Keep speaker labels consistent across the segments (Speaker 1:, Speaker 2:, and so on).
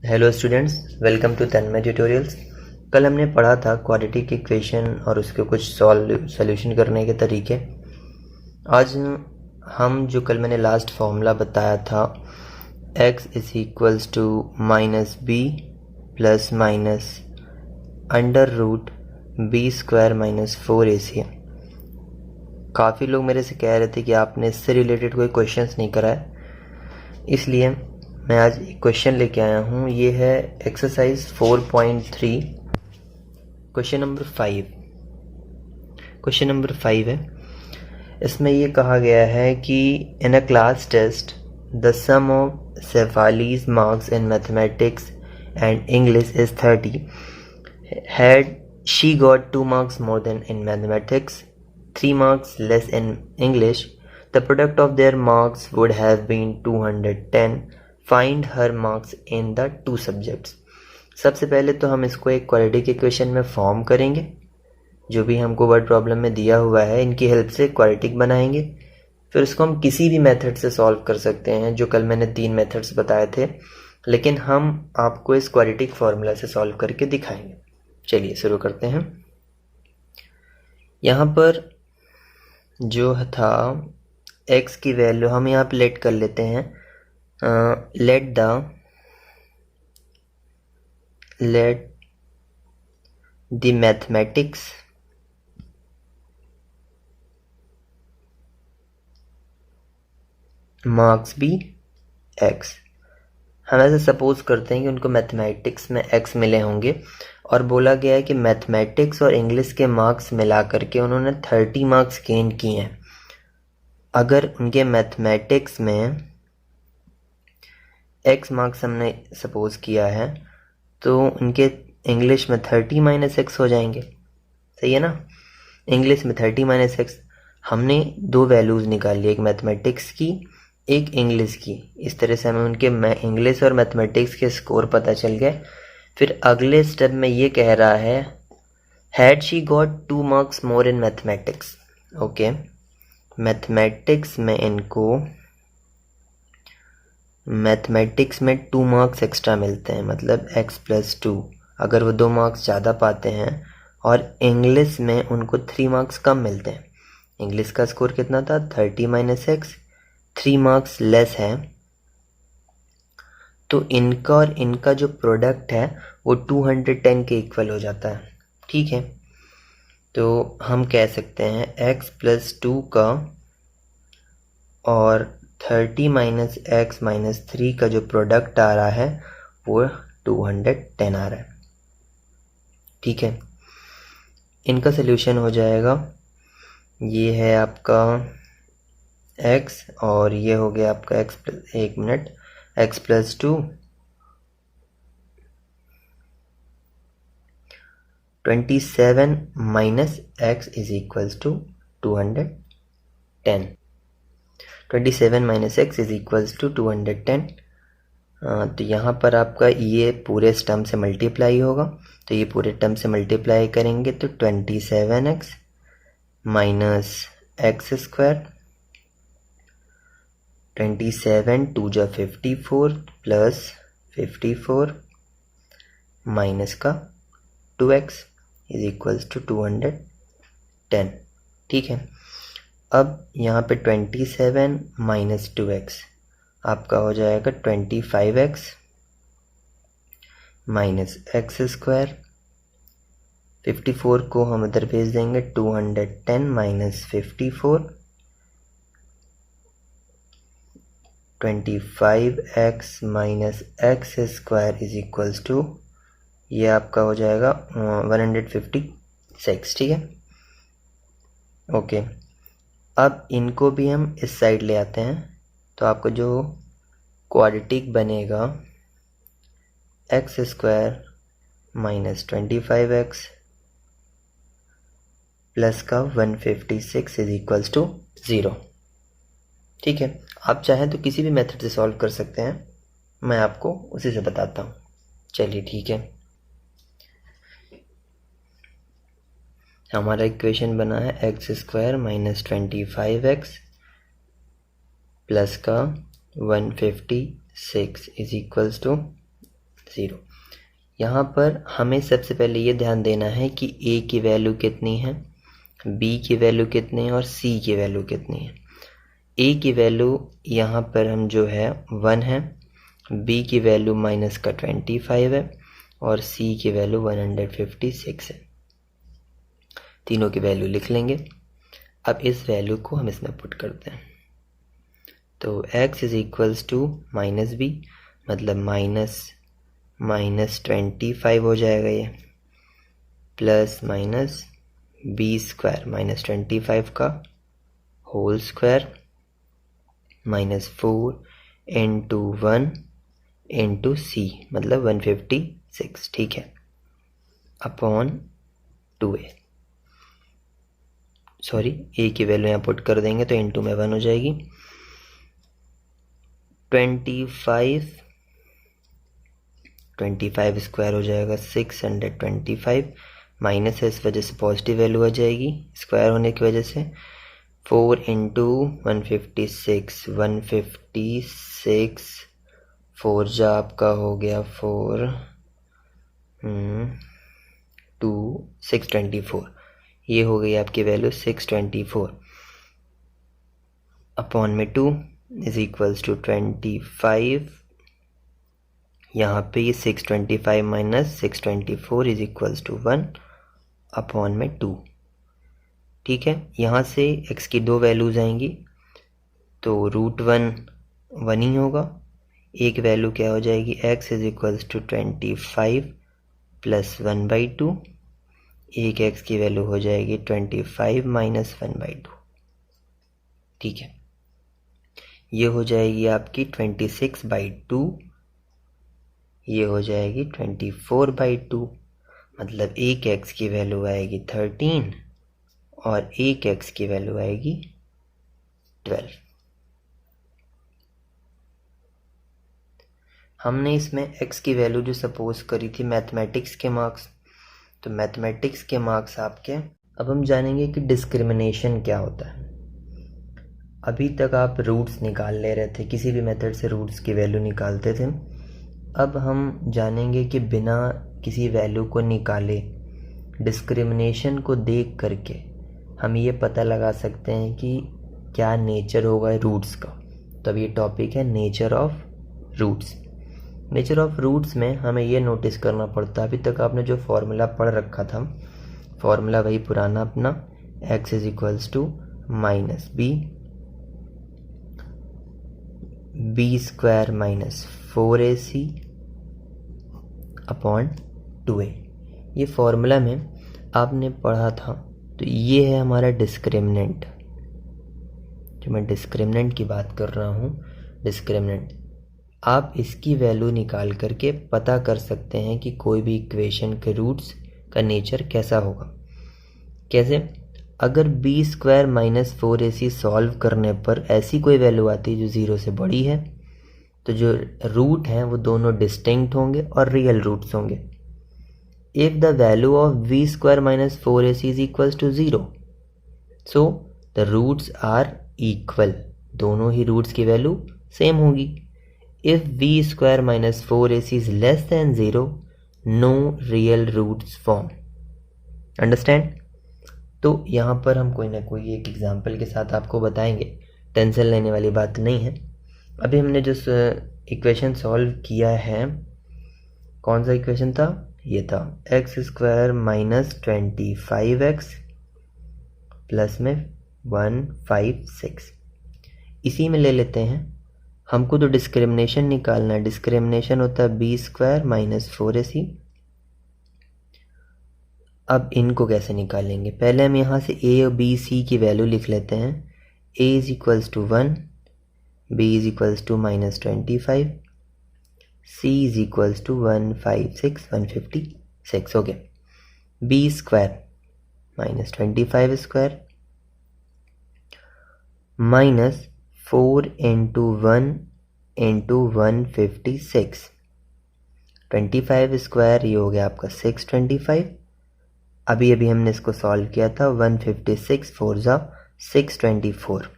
Speaker 1: Hello students, welcome to Tanmay tutorials. कल हमने पढ़ा था क्वाड्रेटिक इक्वेशन और उसके कुछ सॉल्यूशन करने के तरीके। आज हम जो कल मैंने लास्ट फॉर्मूला बताया था x is equals to minus B plus minus under root B square minus 4ac। काफ़ी लोग मेरे से कह रहे थे कि आपने इससे रिलेटेड कोई क्वेश्चंस नहीं करा है, इसलिए मैं आज एक क्वेश्चन लेके आया हूँ। ये है exercise 4.3 question number 5। Question number 5 है। इसमें ये कहा गया है कि in a class test the sum of Shefali's marks in mathematics and English is 30। Had she got 2 marks more than in mathematics, 3 marks less in English, the product of their marks would have been 210. Find her marks in the 2 subjects. सबसे पहले तो हम इसको एक quadratic equation में form करेंगे। जो भी हमको वर्ड प्रॉब्लम में दिया हुआ है इनकी हेल्प से क्वाड्रेटिक बनाएंगे। फिर उसको हम किसी भी मेथड से सॉल्व कर सकते हैं, जो कल मैंने 3 मेथड्स बताए थे, लेकिन हम आपको इस क्वाड्रेटिक फॉर्मूला से सॉल्व करके दिखाएंगे। चलिए शुरू करते हैं। यहाँ पर जो था x की वैल्यू हम यहाँ पे लेट कर लेते हैं। let the mathematics marks be x। हम ऐसे सपोज करते हैं कि उनको मैथमेटिक्स में x मिले होंगे और बोला गया है कि मैथमेटिक्स और इंग्लिश के मार्क्स मिला करके उन्होंने 30 मार्क्स गेन किए हैं। अगर उनके मैथमेटिक्स में x मार्क्स हमने सपोज किया है तो उनके इंग्लिश में 30 माइनस एक्स हो जाएंगे। सही है ना। इंग्लिश में 30 माइनस एक्स। हमने 2 वैल्यूज़ निकाल ली, एक मैथमेटिक्स की एक इंग्लिश की। इस तरह से हमें उनके इंग्लिश और मैथमेटिक्स के स्कोर पता चल गए। फिर अगले स्टेप में ये कह रहा है had she got 2 marks more in mathematics. Okay, mathematics में इनको मैथमेटिक्स में 2 marks एक्स्ट्रा मिलते हैं, मतलब x + 2। अगर वो 2 marks ज़्यादा पाते हैं और इंग्लिश में उनको 3 marks कम मिलते हैं। इंग्लिश का स्कोर कितना था 30 माइनस एक्स, 3 marks लेस है, तो इनका और इनका जो प्रोडक्ट है वो 210 के इक्वल हो जाता है। ठीक है, तो हम कह सकते हैं x + 2 का और 30 माइनस एक्स माइनस 3 का जो प्रोडक्ट आ रहा है वो 210 आ रहा है। ठीक है, इनका सल्यूशन हो जाएगा, ये है आपका x और ये हो गया आपका x + 2 27 minus x is equals to 210। 27 minus X is equals to 210। तो यहाँ पर आपका ये पूरे टर्म से मल्टीप्लाई होगा, तो ये पूरे टर्म से मल्टीप्लाई करेंगे तो 27x माइनस एक्स स्क्वायर, 27 2 जा 54 प्लस 54 माइनस का 2x इज इक्वल्स टू 210। ठीक है, अब यहाँ पे 27 माइनस 2x आपका हो जाएगा 25x माइनस एक्स स्क्वायर। 54 को हम इधर भेज देंगे, 210 minus 54, 25x minus X square is equals to, ये आपका हो जाएगा 156। ठीक है, ओके। अब इनको भी हम इस साइड ले आते हैं, तो आपको जो क्वाड्रेटिक बनेगा x square minus 25x plus का 156 इज इक्वल्स टू 0। ठीक है, आप चाहें तो किसी भी मेथड से सॉल्व कर सकते हैं, मैं आपको उसी से बताता हूँ। चलिए ठीक है, हमारा इक्वेशन बना है x square minus 25x plus का 156 इज इक्वल्स टू 0। यहाँ पर हमें सबसे पहले ये ध्यान देना है कि a की वैल्यू कितनी है, b की वैल्यू कितनी है और c की वैल्यू कितनी है। a की वैल्यू यहाँ पर हम जो है 1 है, b की वैल्यू माइनस का 25 है और c की वैल्यू 156 है। तीनों की वैल्यू लिख लेंगे। अब इस वैल्यू को हम इसमें पुट करते हैं। तो x is equals to minus B, मतलब माइनस 25 हो जाएगा ये, plus minus B square minus 25 का whole square minus 4 into 1 into C मतलब 156, ठीक है, अपॉन 2a। सॉरी, a की वैल्यू यहाँ पुट कर देंगे तो इंटू में 1 हो जाएगी। 25 स्क्वायर हो जाएगा 625, माइनस है इस वजह से पॉजिटिव वैल्यू आ जाएगी स्क्वायर होने की वजह से। 4 इंटू 156 4 जा आपका हो गया 4 2 624, ये हो गई आपकी वैल्यू 624 अपॉन में 2 इज इक्वल्स टू 25। यहाँ पे ये 625 minus 624 is equals to 1 upon में 2, ठीक है। यहाँ से x की दो वैल्यूज आएंगी तो √1 ही होगा। एक वैल्यू क्या हो जाएगी, x is equals to 25 plus 1/2, एक x की वैल्यू हो जाएगी 25 माइनस 1/2, ठीक है। ये हो जाएगी आपकी 26/2, ये हो जाएगी 24/2, मतलब एक x की वैल्यू आएगी 13 और एक x की वैल्यू आएगी 12। हमने इसमें x की वैल्यू जो सपोज करी थी मैथमेटिक्स के मार्क्स, तो मैथमेटिक्स के मार्क्स आपके। अब हम जानेंगे कि डिस्क्रिमिनेशन क्या होता है। अभी तक आप रूट्स निकाल ले रहे थे, किसी भी मेथड से रूट्स की वैल्यू निकालते थे। अब हम जानेंगे कि बिना किसी वैल्यू को निकाले डिस्क्रिमिनेशन को देख करके हम ये पता लगा सकते हैं कि क्या नेचर होगा रूट्स का। तो अब ये टॉपिक है nature of roots. Nature of roots में हमें ये नोटिस करना पड़ता है, अभी तक आपने जो फॉर्मूला पढ़ रखा था, फॉर्मूला वही पुराना अपना, x is equals to minus B square minus 4ac upon 2a। ये फॉर्मूला में आपने पढ़ा था। तो ये है हमारा डिस्क्रिमिनेंट, जो मैं डिस्क्रिमिनेंट की बात कर रहा हूँ। डिस्क्रिमिनेंट आप इसकी वैल्यू निकाल करके पता कर सकते हैं कि कोई भी इक्वेशन के रूट्स का नेचर कैसा होगा। कैसे, अगर B square minus 4ac solve करने पर ऐसी कोई वैल्यू आती है जो 0 से बड़ी है, तो जो रूट हैं वो दोनों डिस्टिंक्ट होंगे और रियल रूट्स होंगे। If the value of v square minus 4ac is equals to 0, so the roots are equal, दोनों ही रूट्स की वैल्यू सेम होगी। If v square minus 4ac is less than 0, no real roots form. Understand? तो यहाँ पर हम कोई ना कोई एक एग्जाम्पल के साथ आपको बताएंगे, टेंशन लेने वाली बात नहीं है। अभी हमने जो इक्वेशन सॉल्व किया है, कौन सा इक्वेशन था, ये था x square minus 25x plus में 156। इसी में ले लेते हैं, हमको तो डिस्क्रिमिनेशन निकालना है। डिस्क्रिमिनेशन होता है बी स्क्वायर माइनस 4ac। अब इनको कैसे निकालेंगे, पहले हम यहाँ से a और b c की वैल्यू लिख लेते हैं। a is equals to 1, b is equals to minus 25, c is equals to 156 हो गया। b square minus 25 square minus 4 into 1 into 156, 25 square ये हो गया आपका 625। अभी हमने इसको सॉल्व किया था, 156 4 जा 624,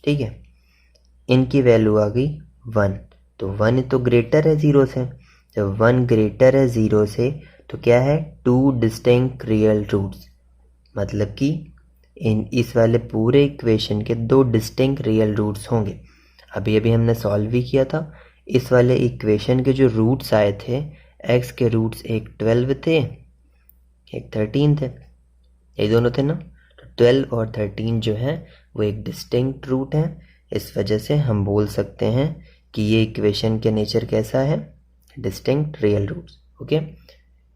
Speaker 1: ठीक है। इनकी वैल्यू आ गई 1, तो 1 तो ग्रेटर है 0 से, जब 1 ग्रेटर है 0 से तो क्या है, 2 डिस्टिंक्ट रियल रूट्स, मतलब कि इस वाले पूरे इक्वेशन के 2 डिस्टिंक्ट रियल रूट्स होंगे। अभी अभी हमने सॉल्व भी किया था। इस वाले इक्वेशन के जो रूट्स आए थे, x के रूट्स एक 12 थे, एक 13 थे, ये दोनों थे ना। तो 12 और 13 जो है वो एक डिस्टिंक्ट रूट है। इस वजह से हम बोल सकते हैं कि ये इक्वेशन के नेचर कैसा है, डिस्टिंक्ट रियल रूट्स। ओके,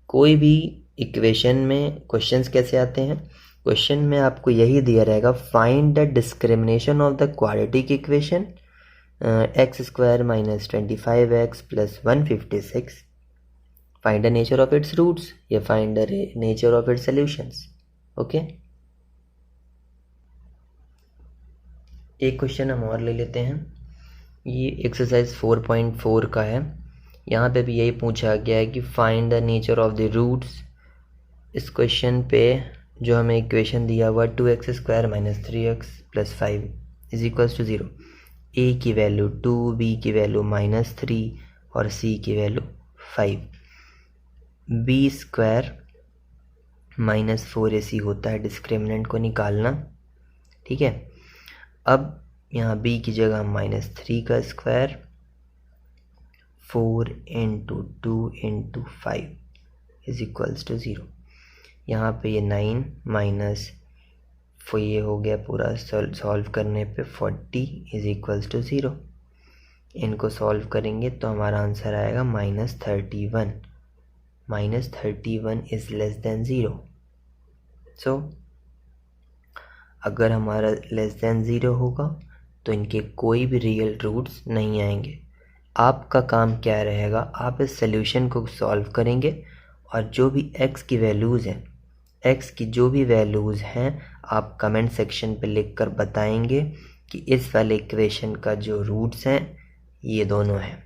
Speaker 1: कोई भी इक्वेशन में क्वेश्चंस कैसे आते हैं, क्वेश्चन में आपको यही दिया रहेगा, find the discrimination of the quadratic equation x square minus 25x plus 156, find the nature of its roots या find the nature of its solutions. Okay, एक क्वेश्चन हम और ले लेते हैं। ये एक्सरसाइज 4.4 का है। यहाँ पे भी यही पूछा गया है कि find the nature of the roots. इस क्वेश्चन पे जो हमें इक्वेशन दिया हुआ 2x square minus 3x plus 5 is equals to 0, a की वैल्यू 2, b की वैल्यू -3 और c की value 5। b square minus 4ac होता है डिस्क्रिमिनेंट को निकालना। ठीक है, अब यहाँ b की जगह -3 का square 4 into 2 into 5 is equals to 0। यहाँ पे ये 9 माइनस ये हो गया पूरा सॉल्व करने पे 40 इज इक्वल्स टू 0। इनको सॉल्व करेंगे तो हमारा आंसर आएगा -31। -31 इज लेस देन 0। सो अगर हमारा लेस देन 0 होगा तो इनके कोई भी रियल रूट्स नहीं आएंगे। आपका काम क्या रहेगा, आप इस सॉल्यूशन को सॉल्व करेंगे और जो भी x की वैल्यूज़ हैं, x की जो भी वैल्यूज़ हैं आप कमेंट सेक्शन पे लिखकर बताएंगे कि इस वाले इक्वेशन का जो रूट्स हैं ये दोनों हैं।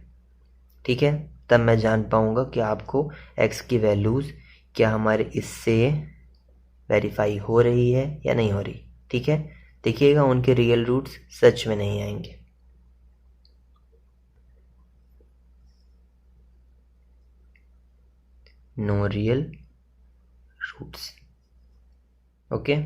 Speaker 1: ठीक है, तब मैं जान पाऊँगा कि आपको x की वैल्यूज़ क्या हमारे इससे वेरीफाई हो रही है या नहीं हो रही। ठीक है, देखिएगा उनके रियल रूट्स सच में नहीं आएंगे। No real roots. ओके।